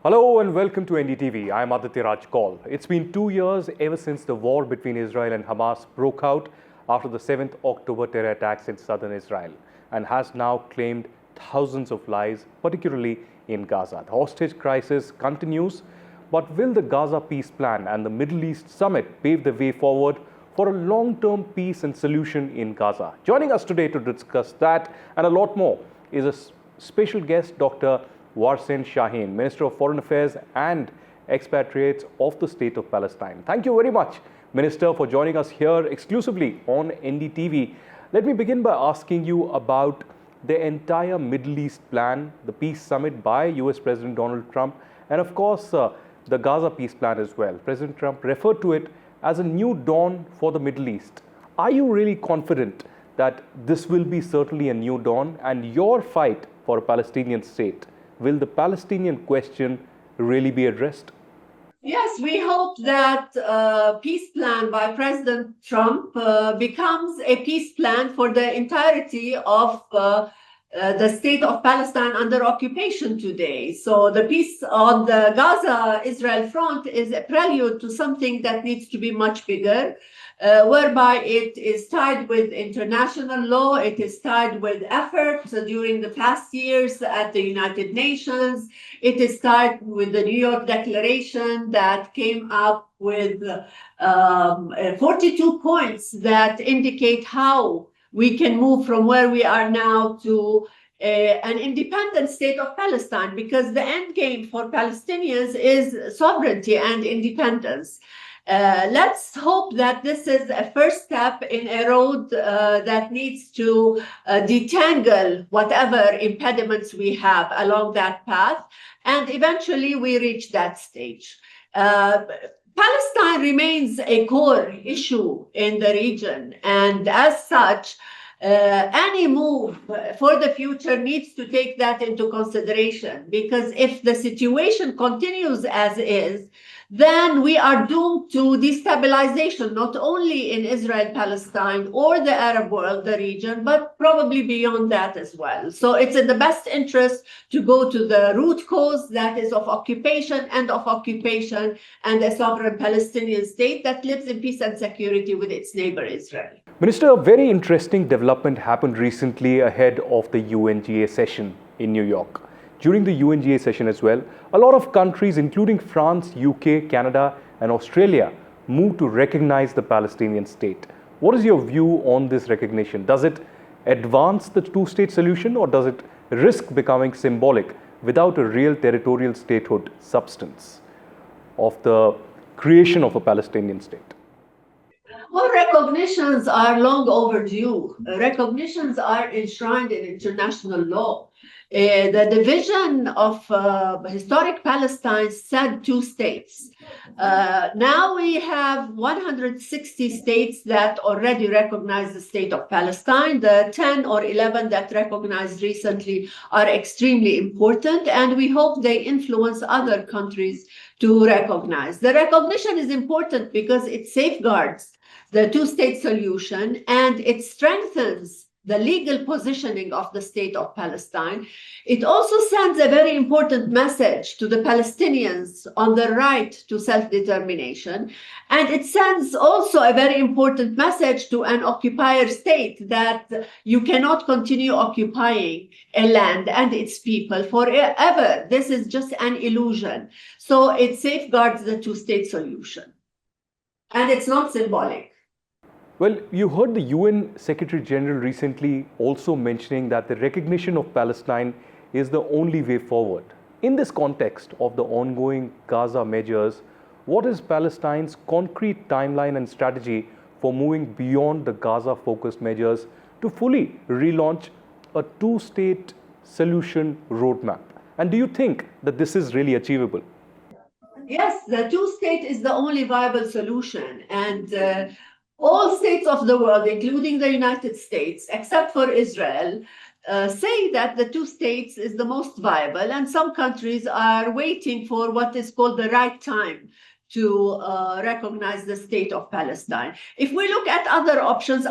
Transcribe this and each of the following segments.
Hello and welcome to NDTV. I'm Aditya Kaul. It's been 2 years ever since the war between Israel and Hamas broke out after the 7th October terror attacks in southern Israel and has now claimed thousands of lives, particularly in Gaza. The hostage crisis continues, but will the Gaza peace plan and the Middle East summit pave the way forward for a long-term peace and solution in Gaza? Joining us today to discuss that and a lot more is a special guest, Dr. Varsen Shahin, Minister of Foreign Affairs and Expatriates of the State of Palestine. Thank you very much, Minister, for joining us here exclusively on NDTV. Let me begin by asking you about the entire Middle East plan, the peace summit by US President Donald Trump, and of course, the Gaza peace plan as well. President Trump referred to it as a new dawn for the Middle East. Are you really confident that this will be certainly a new dawn and your fight for a Palestinian state? Will the Palestinian question really be addressed? Yes, we hope that peace plan by President Trump becomes a peace plan for the entirety of the state of Palestine under occupation today. So the peace on the Gaza-Israel front is a prelude to something that needs to be much bigger, whereby it is tied with international law, it is tied with efforts during the past years at the United Nations, it is tied with the New York Declaration that came up with 42 points that indicate how we can move from where we are now to an independent state of Palestine, because the end game for Palestinians is sovereignty and independence. Let's hope that this is a first step in a road that needs to detangle whatever impediments we have along that path, and eventually we reach that stage. Palestine remains a core issue in the region, and as such, any move for the future needs to take that into consideration, because if the situation continues as is, then we are doomed to destabilization, not only in Israel, Palestine, or the Arab world, the region, but probably beyond that as well. So it's in the best interest to go to the root cause, that is of occupation, and a sovereign Palestinian state that lives in peace and security with its neighbor Israel. Minister, a very interesting development happened recently ahead of the UNGA session in New York. During the UNGA session as well, a lot of countries, including France, UK, Canada, and Australia, moved to recognize the Palestinian state. What is your view on this recognition? Does it advance the two-state solution, or does it risk becoming symbolic without a real territorial statehood substance of the creation of a Palestinian state? Well, recognitions are long overdue. Recognitions are enshrined in international law. The division of historic Palestine said two states. Now we have 160 states that already recognize the state of Palestine. The 10 or 11 that recognized recently are extremely important, and we hope they influence other countries to recognize. The recognition is important because it safeguards the two-state solution and it strengthens the legal positioning of the state of Palestine. It also sends a very important message to the Palestinians on the right to self-determination. And it sends also a very important message to an occupier state that you cannot continue occupying a land and its people forever. This is just an illusion. So it safeguards the two-state solution. And it's not symbolic. Well, you heard the UN Secretary General recently also mentioning that the recognition of Palestine is the only way forward. In this context of the ongoing Gaza measures, what is Palestine's concrete timeline and strategy for moving beyond the Gaza-focused measures to fully relaunch a two-state solution roadmap? And do you think that this is really achievable? Yes, the two-state is the only viable solution. And all states of the world, including the United States, except for Israel, say that the two states is the most viable, and some countries are waiting for what is called the right time to recognize the state of Palestine. If we look at other options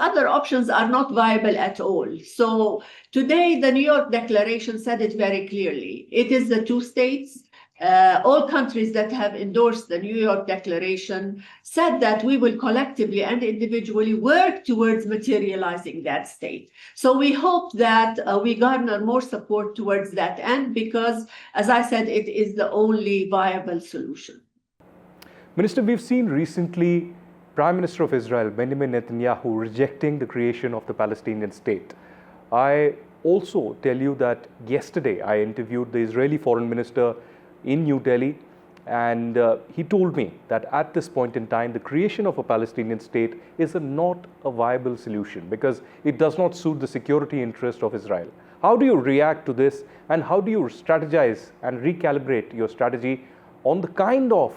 are not viable at all. So today, the New York Declaration said it very clearly. It is the two states, all countries that have endorsed the New York Declaration said that we will collectively and individually work towards materializing that state. So we hope that we garner more support towards that end because, as I said, it is the only viable solution. Minister, we've seen recently Prime Minister of Israel, Benjamin Netanyahu, rejecting the creation of the Palestinian state. I also tell you that yesterday I interviewed the Israeli Foreign Minister in New Delhi, and he told me that at this point in time, the creation of a Palestinian state is not a viable solution because it does not suit the security interest of Israel. How do you react to this, and how do you strategize and recalibrate your strategy on the kind of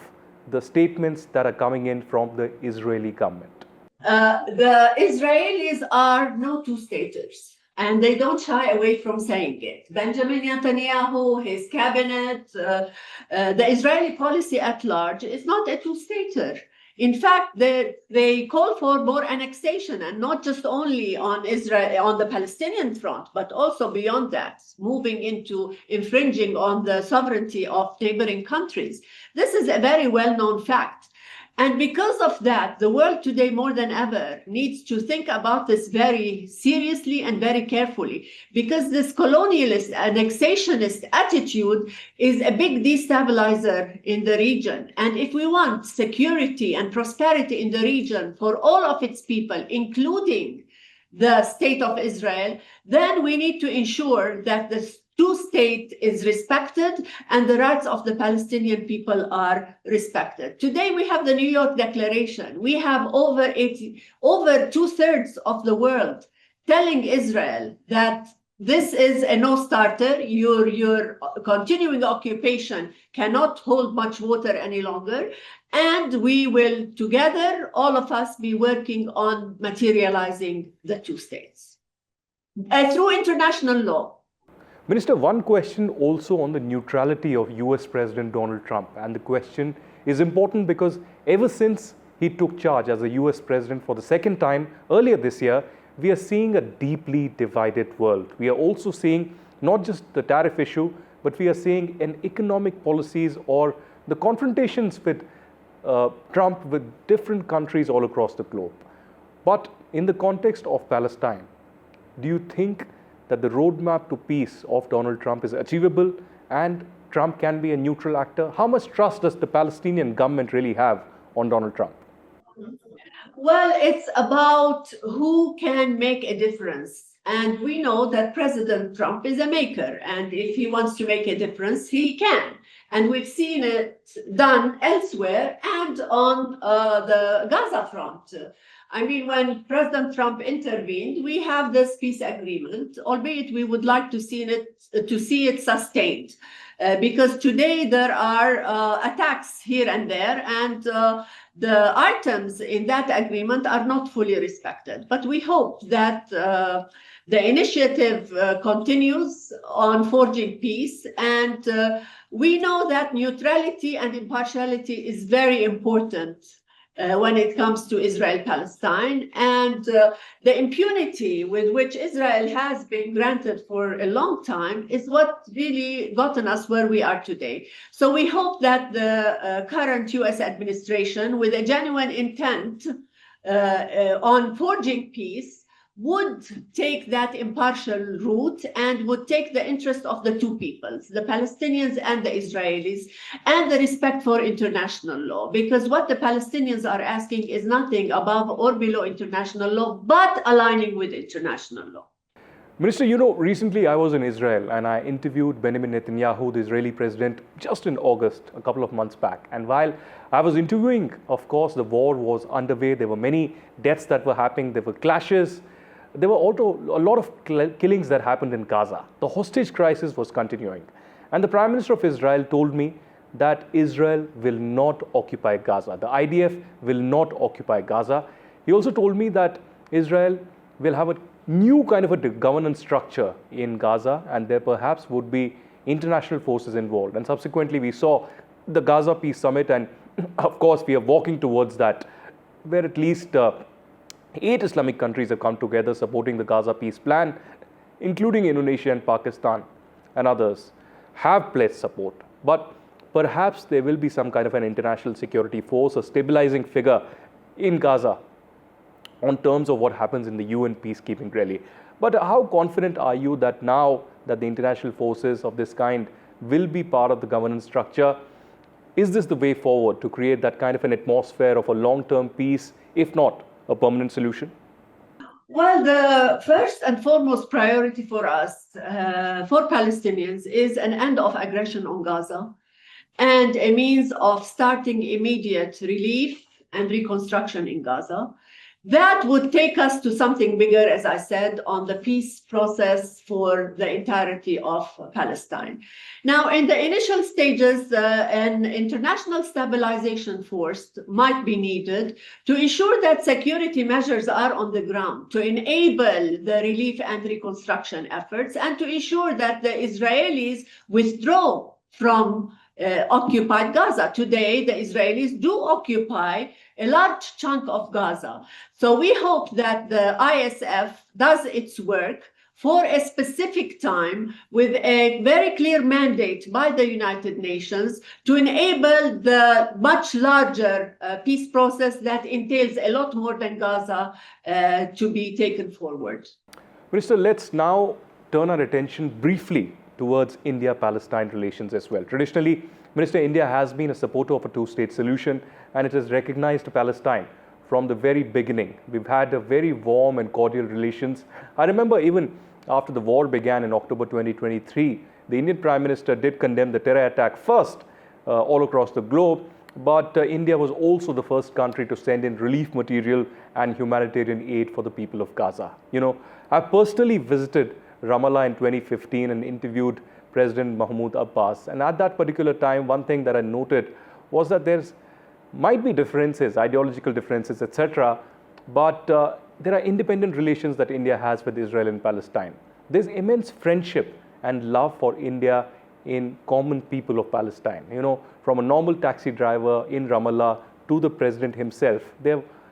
the statements that are coming in from the Israeli government? The Israelis are no two-staters. And they don't shy away from saying it. Benjamin Netanyahu, his cabinet, the Israeli policy at large is not a two-stater. In fact, they call for more annexation, and not just only on Israel, on the Palestinian front, but also beyond that, moving into infringing on the sovereignty of neighboring countries. This is a very well-known fact. And because of that, the world today more than ever needs to think about this very seriously and very carefully, because this colonialist, annexationist attitude is a big destabilizer in the region. And if we want security and prosperity in the region for all of its people, including the state of Israel, then we need to ensure that the two-state is respected and the rights of the Palestinian people are respected. Today we have the New York Declaration. We have over two-thirds of the world telling Israel that this is a no-starter. Your continuing occupation cannot hold much water any longer. And we will together, all of us, be working on materializing the two states through international law. Minister, one question also on the neutrality of US President Donald Trump. And the question is important because ever since he took charge as a US President for the second time earlier this year, we are seeing a deeply divided world. We are also seeing not just the tariff issue, but we are seeing an economic policies or the confrontations with Trump with different countries all across the globe. But in the context of Palestine, do you think that the roadmap to peace of Donald Trump is achievable and Trump can be a neutral actor? How much trust does the Palestinian government really have on Donald Trump? Well, it's about who can make a difference. And we know that President Trump is a maker. And if he wants to make a difference, he can. And we've seen it done elsewhere and on the Gaza front. I mean, when President Trump intervened, we have this peace agreement, albeit we would like to see it sustained. Because today there are attacks here and there, and the items in that agreement are not fully respected. But we hope that the initiative continues on forging peace, and we know that neutrality and impartiality is very important when it comes to Israel-Palestine, and the impunity with which Israel has been granted for a long time is what really gotten us where we are today. So we hope that the current US administration, with a genuine intent on forging peace, would take that impartial route and would take the interest of the two peoples, the Palestinians and the Israelis, and the respect for international law. Because what the Palestinians are asking is nothing above or below international law, but aligning with international law. Minister, you know, recently I was in Israel and I interviewed Benjamin Netanyahu, the Israeli president, just in August, a couple of months back. And while I was interviewing, of course, the war was underway. There were many deaths that were happening. There were clashes. There were also a lot of killings that happened in Gaza. The hostage crisis was continuing. And the Prime Minister of Israel told me that Israel will not occupy Gaza. The IDF will not occupy Gaza. He also told me that Israel will have a new kind of a governance structure in Gaza, and there perhaps would be international forces involved. And subsequently, we saw the Gaza Peace Summit, and of course, we are walking towards that, where at least 8 Islamic countries have come together supporting the Gaza peace plan, including Indonesia and Pakistan and others have pledged support. But perhaps there will be some kind of an international security force, a stabilizing figure in Gaza on terms of what happens in the UN peacekeeping really. But how confident are you that now that the international forces of this kind will be part of the governance structure? Is this the way forward to create that kind of an atmosphere of a long-term peace, if not a permanent solution? Well, the first and foremost priority for us, for Palestinians, is an end of aggression on Gaza and a means of starting immediate relief and reconstruction in Gaza. That would take us to something bigger, as I said, on the peace process for the entirety of Palestine. Now, in the initial stages, an international stabilization force might be needed to ensure that security measures are on the ground, to enable the relief and reconstruction efforts, and to ensure that the Israelis withdraw from occupied Gaza. Today, the Israelis do occupy a large chunk of Gaza. So we hope that the ISF does its work for a specific time with a very clear mandate by the United Nations to enable the much larger peace process that entails a lot more than Gaza to be taken forward. Minister, let's now turn our attention briefly towards India-Palestine relations as well. Traditionally, Minister, India has been a supporter of a two-state solution, and it has recognized Palestine from the very beginning. We've had a very warm and cordial relations. I remember even after the war began in October 2023, the Indian Prime Minister did condemn the terror attack first all across the globe, but India was also the first country to send in relief material and humanitarian aid for the people of Gaza. You know, I personally visited Ramallah in 2015 and interviewed President Mahmoud Abbas. And at that particular time, one thing that I noted was that might be differences, ideological differences, etc. But there are independent relations that India has with Israel and Palestine. There's immense friendship and love for India in common people of Palestine. You know, from a normal taxi driver in Ramallah to the president himself,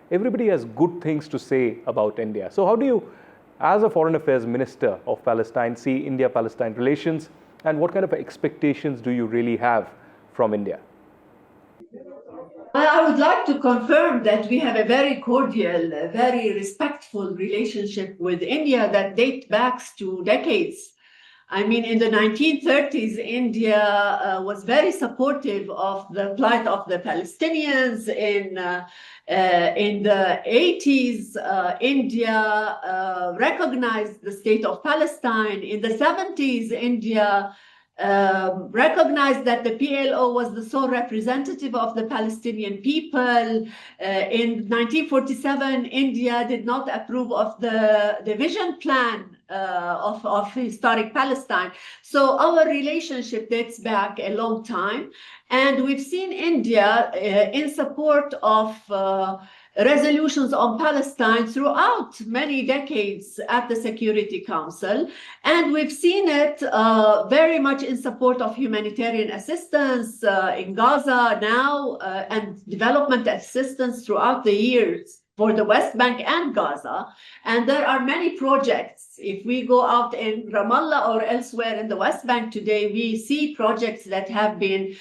everybody has good things to say about India. So how do you, as a Foreign Affairs Minister of Palestine, see India-Palestine relations, and what kind of expectations do you really have from India? I would like to confirm that we have a very cordial, very respectful relationship with India that dates back to decades. I mean, in the 1930s, India was very supportive of the plight of the Palestinians. In the 80s, India recognized the state of Palestine. In the 70s, India recognized that the PLO was the sole representative of the Palestinian people. In 1947, India did not approve of the division plan of historic Palestine. So our relationship dates back a long time. And we've seen India in support of resolutions on Palestine throughout many decades at the Security Council. And we've seen it very much in support of humanitarian assistance in Gaza now and development assistance throughout the years for the West Bank and Gaza. And there are many projects. If we go out in Ramallah or elsewhere in the West Bank today, we see projects that have been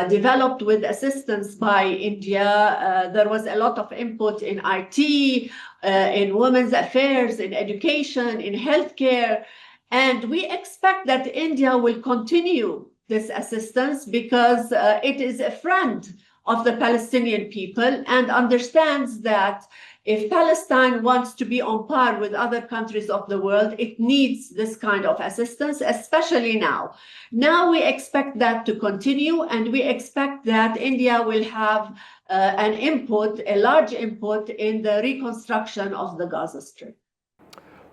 developed with assistance by India. There was a lot of input in IT, in women's affairs, in education, in healthcare. And we expect that India will continue this assistance because it is a friend of the Palestinian people and understands that if Palestine wants to be on par with other countries of the world, it needs this kind of assistance, especially now. Now we expect that to continue, and we expect that India will have an input, a large input in the reconstruction of the Gaza Strip.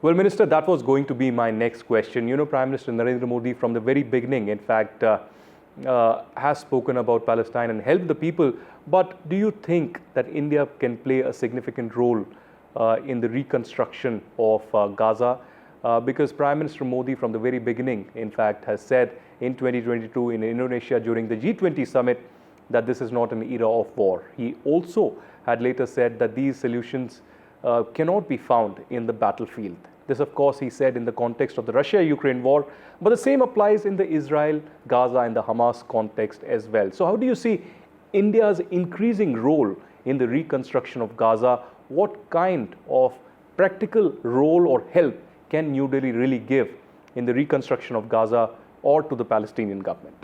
Well, Minister, that was going to be my next question. You know, Prime Minister Narendra Modi from the very beginning, in fact, has spoken about Palestine and helped the people. But do you think that India can play a significant role in the reconstruction of Gaza? Because Prime Minister Modi from the very beginning, in fact, has said in 2022 in Indonesia during the G20 summit that this is not an era of war. He also had later said that these solutions cannot be found in the battlefield. This, of course, he said in the context of the Russia-Ukraine war, but the same applies in the Israel, Gaza, and the Hamas context as well. So how do you see India's increasing role in the reconstruction of Gaza? What kind of practical role or help can New Delhi really give in the reconstruction of Gaza or to the Palestinian government?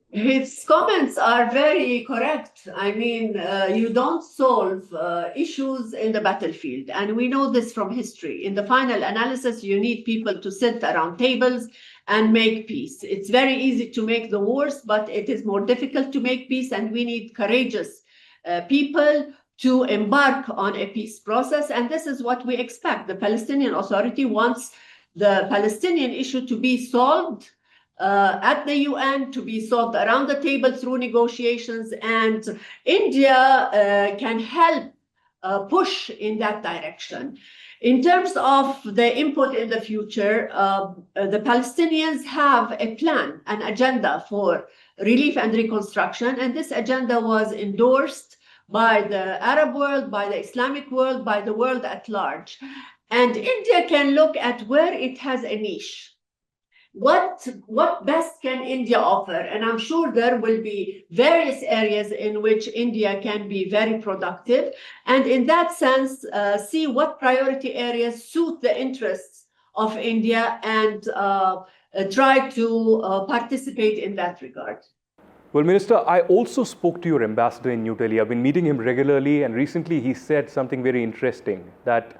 His comments are very correct. I mean, you don't solve issues in the battlefield. And we know this from history. In the final analysis, you need people to sit around tables and make peace. It's very easy to make the wars, but it is more difficult to make peace. And we need courageous people to embark on a peace process. And this is what we expect. The Palestinian Authority wants the Palestinian issue to be solved at the UN, to be solved around the table through negotiations, and India can help push in that direction. In terms of the input in the future, the Palestinians have a plan, an agenda for relief and reconstruction, and this agenda was endorsed by the Arab world, by the Islamic world, by the world at large. And India can look at where it has a niche. What best can India offer? And I'm sure there will be various areas in which India can be very productive. And in that sense, see what priority areas suit the interests of India and try to participate in that regard. Well, Minister, I also spoke to your ambassador in New Delhi. I've been meeting him regularly, and recently he said something very interesting that,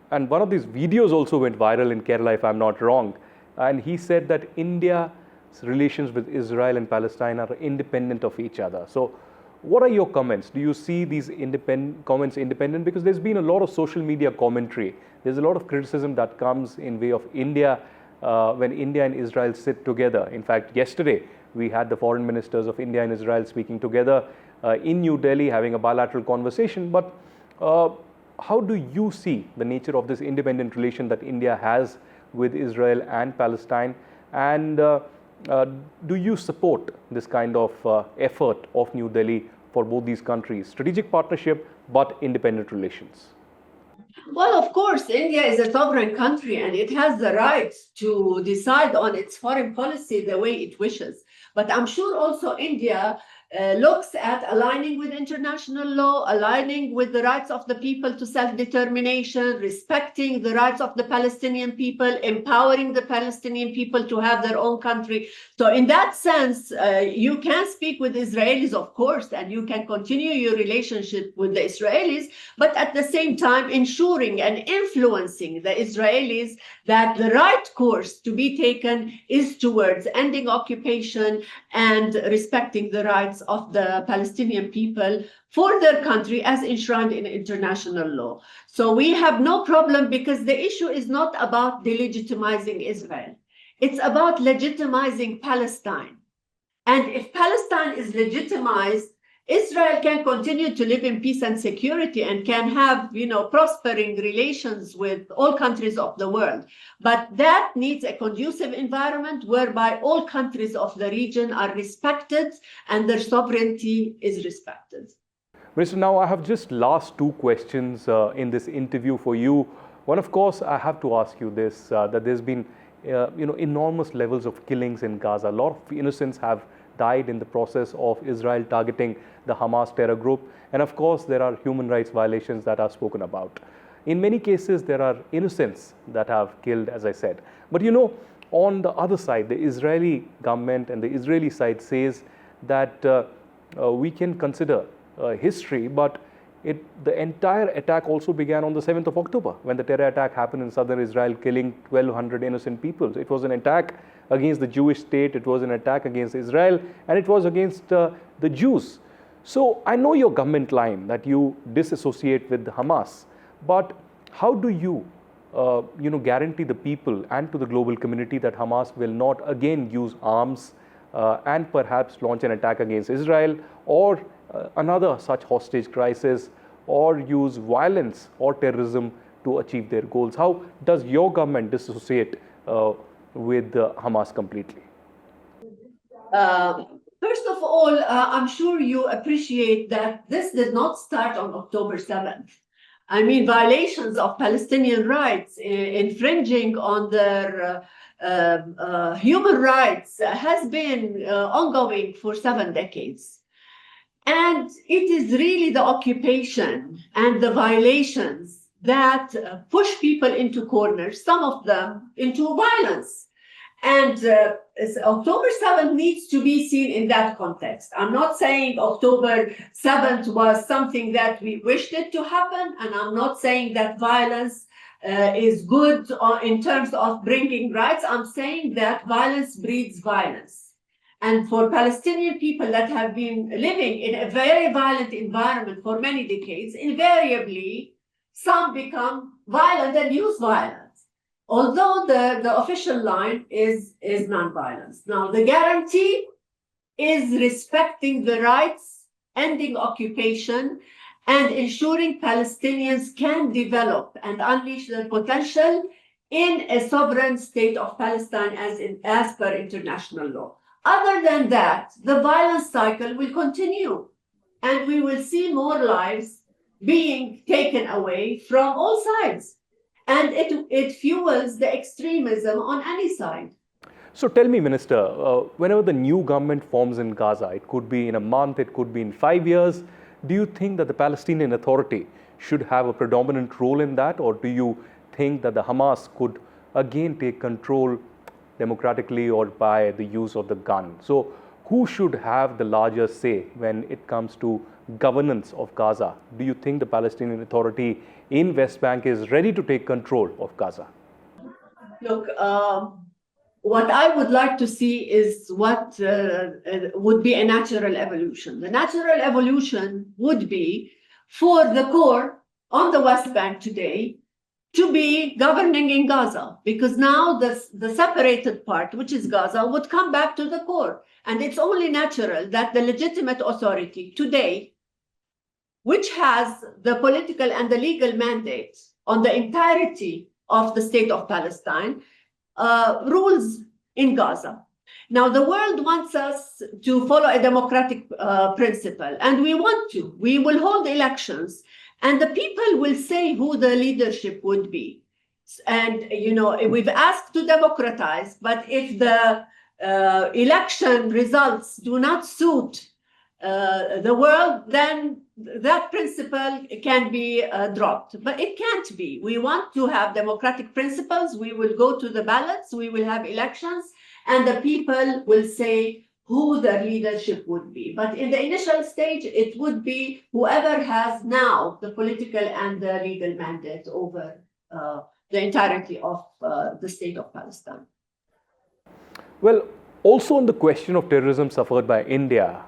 and one of these videos also went viral in Kerala, if I'm not wrong. And he said that India's relations with Israel and Palestine are independent of each other. So what are your comments? Do you see these comments independent? Because there's been a lot of social media commentary. There's a lot of criticism that comes in way of India when India and Israel sit together. In fact, yesterday we had the foreign ministers of India and Israel speaking together in New Delhi, having a bilateral conversation. But how do you see the nature of this independent relation that India has with Israel and Palestine, and do you support this kind of effort of New Delhi for both these countries, strategic partnership but independent relations? Well, of course, India is a sovereign country and it has the right to decide on its foreign policy the way it wishes. But I'm sure also India looks at aligning with international law, aligning with the rights of the people to self-determination, respecting the rights of the Palestinian people, empowering the Palestinian people to have their own country. So in that sense, you can speak with Israelis, of course, and you can continue your relationship with the Israelis, but at the same time ensuring and influencing the Israelis that the right course to be taken is towards ending occupation and respecting the rights of the Palestinian people for their country as enshrined in international law. So we have no problem, because the issue is not about delegitimizing Israel. It's about legitimizing Palestine. And if Palestine is legitimized, Israel can continue to live in peace and security and can have, prospering relations with all countries of the world. But that needs a conducive environment whereby all countries of the region are respected and their sovereignty is respected. Minister, now I have just last two questions in this interview for you. One, of course, I have to ask you this, that there's been, enormous levels of killings in Gaza. A lot of innocents have died in the process of Israel targeting the Hamas terror group. And of course, there are human rights violations that are spoken about. In many cases, there are innocents that have killed, as I said. But on the other side, the Israeli government and the Israeli side says that we can consider history, but the entire attack also began on the 7th of October, when the terror attack happened in southern Israel, killing 1,200 innocent people. It was an attack against the Jewish state, it was an attack against Israel, and it was against the Jews. So I know your government line that you disassociate with Hamas, but how do you, guarantee the people and to the global community that Hamas will not again use arms and perhaps launch an attack against Israel or another such hostage crisis, or use violence or terrorism to achieve their goals? How does your government dissociate with Hamas completely? First of all, I'm sure you appreciate that this did not start on October 7th. I mean, violations of Palestinian rights, infringing on their human rights has been ongoing for 7 decades. And it is really the occupation and the violations that push people into corners, some of them into violence. And October 7th needs to be seen in that context. I'm not saying October 7th was something that we wished it to happen, and I'm not saying that violence is good in terms of bringing rights. I'm saying that violence breeds violence. And for Palestinian people that have been living in a very violent environment for many decades, invariably, some become violent and use violence. Although the official line is nonviolence. Now, the guarantee is respecting the rights, ending occupation, and ensuring Palestinians can develop and unleash their potential in a sovereign state of Palestine as per international law. Other than that, the violence cycle will continue, and we will see more lives being taken away from all sides. And it fuels the extremism on any side. So tell me, Minister, whenever the new government forms in Gaza, it could be in a month, it could be in 5 years, do you think that the Palestinian Authority should have a predominant role in that? Or do you think that the Hamas could again take control democratically or by the use of the gun? So who should have the larger say when it comes to governance of Gaza? Do you think the Palestinian Authority in West Bank is ready to take control of Gaza? Look, what I would like to see is what would be a natural evolution. The natural evolution would be for the core on the West Bank today to be governing in Gaza, because now the separated part, which is Gaza, would come back to the core. And it's only natural that the legitimate authority today, which has the political and the legal mandate on the entirety of the state of Palestine, rules in Gaza. Now, the world wants us to follow a democratic principle, and we want to. We will hold elections, and the people will say who the leadership would be. And, you know, we've asked to democratize, but if the election results do not suit the world, then that principle can be dropped. But it can't be. We want to have democratic principles. We will go to the ballots. We will have elections, and the people will say who the leadership would be. But in the initial stage, it would be whoever has now the political and the legal mandate over the entirety of the state of Palestine. Well, also on the question of terrorism suffered by India,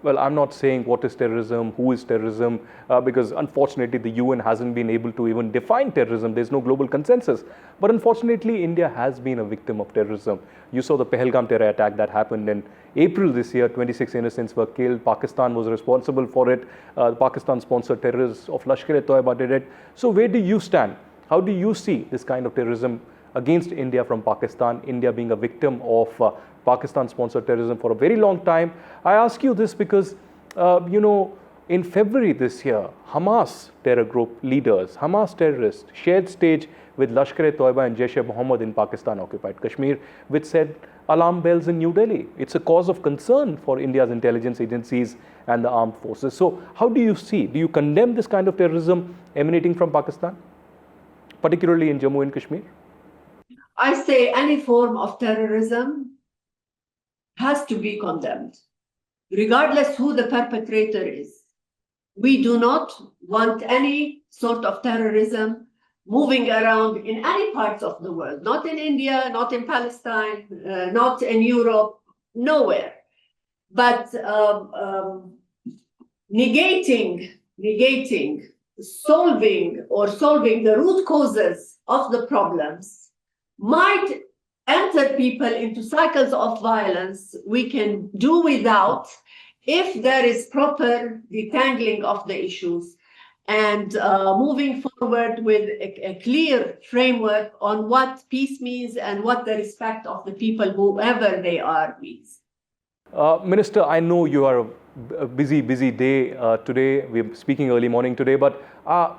well, I'm not saying what is terrorism, who is terrorism, because unfortunately the UN hasn't been able to even define terrorism. There's no global consensus. But unfortunately, India has been a victim of terrorism. You saw the Pahalgam terror attack that happened in April this year. 26 innocents were killed. Pakistan was responsible for it. The Pakistan-sponsored terrorists of Lashkar-e-Toiba did it. So where do you stand? How do you see this kind of terrorism against India from Pakistan, India being a victim of Pakistan-sponsored terrorism for a very long time? I ask you this because, you know, in February this year, Hamas terror group leaders, Hamas terrorists, shared stage with Lashkar-e-Toiba and Jaish-e-Mohammed in Pakistan-occupied Kashmir, which said alarm bells in New Delhi. It's a cause of concern for India's intelligence agencies and the armed forces. So how do you see, do you condemn this kind of terrorism emanating from Pakistan, particularly in Jammu and Kashmir? I say any form of terrorism has to be condemned, regardless who the perpetrator is. We do not want any sort of terrorism moving around in any parts of the world, not in India, not in Palestine, not in Europe, nowhere. But negating, solving the root causes of the problems might enter people into cycles of violence we can do without if there is proper detangling of the issues and moving forward with a clear framework on what peace means and what the respect of the people, whoever they are, means. Minister, I know you are a a busy day today. We're speaking early morning today, but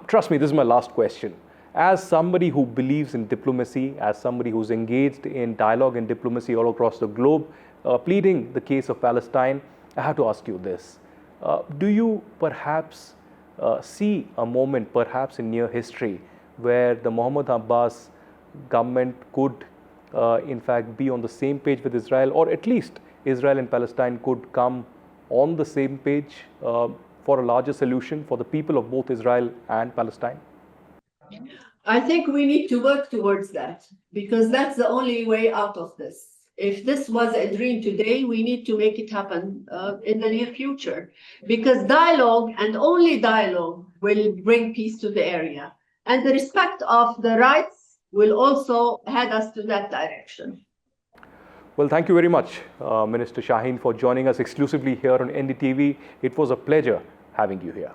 trust me, this is my last question. As somebody who believes in diplomacy, as somebody who's engaged in dialogue and diplomacy all across the globe, pleading the case of Palestine, I have to ask you this. Do you perhaps see a moment, perhaps in near history, where the Mahmoud Abbas government could in fact be on the same page with Israel, or at least Israel and Palestine could come on the same page for a larger solution for the people of both Israel and Palestine? I think we need to work towards that, because that's the only way out of this. If this was a dream today, we need to make it happen in the near future, because dialogue and only dialogue will bring peace to the area. And the respect of the rights will also head us to that direction. Well, thank you very much, Minister Shahin, for joining us exclusively here on NDTV. It was a pleasure having you here.